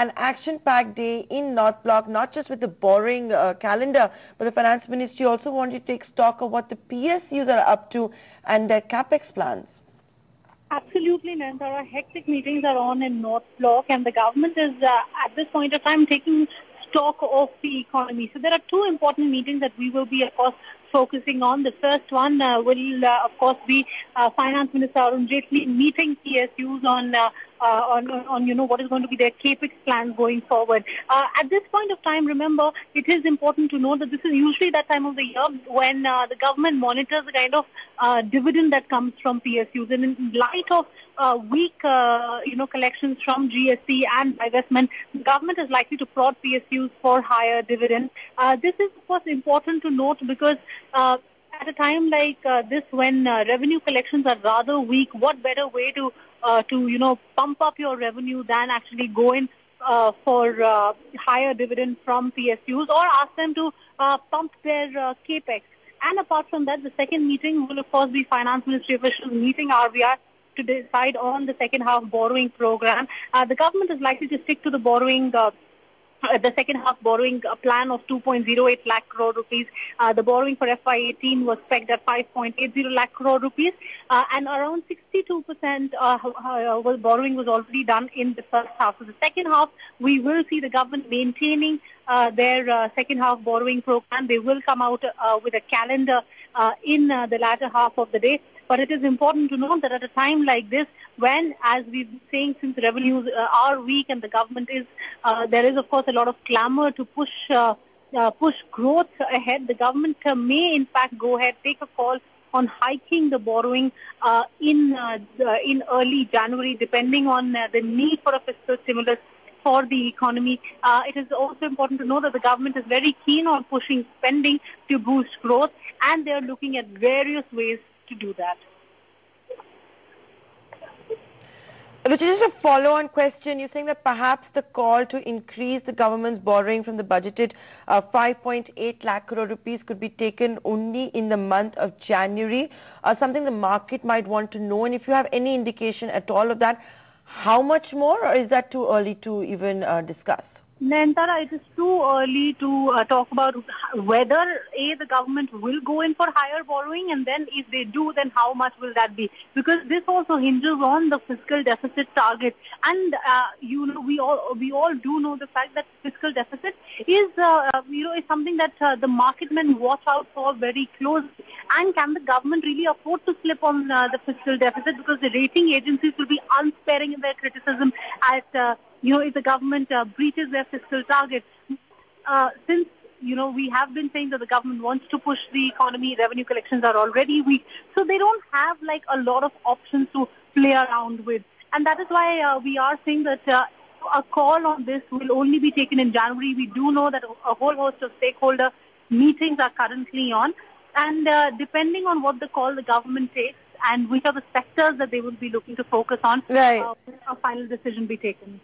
an action-packed day in North Block, not just with the borrowing calendar, but the Finance Ministry also wanted to take stock of what the PSUs are up to and their capex plans. Absolutely, Nandara. Hectic meetings are on in North Block, and the government is at this point of time taking stock of the economy. So there are two important meetings that we will be, of course, focusing on. The first one will, of course, be Finance Minister Arun Jaitley meeting PSUs on what is going to be their capex plans going forward. At this point of time, remember, it is important to know that this is usually that time of the year when the government monitors the kind of dividend that comes from PSUs. And in light of weak, collections from GST and divestment, the government is likely to prod PSUs for higher dividends. This is, of course, important to note because at a time like this, when revenue collections are rather weak, what better way to pump up your revenue than actually go in for higher dividend from PSUs or ask them to pump their capex. And apart from that, the second meeting will, of course, be Finance Ministry officials meeting RBI to decide on the second half borrowing program. The government is likely to stick to the borrowing the second half borrowing plan of 2.08 lakh crore rupees. The borrowing for FY18 was pegged at 5.80 lakh crore rupees, and around 62% borrowing was already done in the first half. So the second half, we will see the government maintaining their second half borrowing program. They will come out with a calendar in the latter half of the day. But it is important to note that at a time like this, when, as we've been saying, since revenues are weak and the government is, there is, of course, a lot of clamor to push growth ahead, the government may, in fact, go ahead, take a call on hiking the borrowing in early January, depending on the need for a fiscal stimulus for the economy. It is also important to know that the government is very keen on pushing spending to boost growth, and they are looking at various ways to do that. Which is just a follow-on question. You're saying that perhaps the call to increase the government's borrowing from the budgeted 5.8 lakh crore rupees could be taken only in the month of January, something the market might want to know. And if you have any indication at all of that, how much more, or is that too early to even discuss? Nayantara, it is too early to talk about whether the government will go in for higher borrowing, and then if they do, then how much will that be? Because this also hinges on the fiscal deficit target, and we all do know the fact that fiscal deficit is is something that the market men watch out for very closely. And can the government really afford to slip on the fiscal deficit? Because the rating agencies will be unsparing in their criticism at if the government breaches their fiscal target. Since, we have been saying that the government wants to push the economy, revenue collections are already weak, so they don't have like a lot of options to play around with. And that is why we are saying that a call on this will only be taken in January. We do know that a whole host of stakeholder meetings are currently on, and depending on what the call the government takes and which are the sectors that they will be looking to focus on, right, a final decision be taken.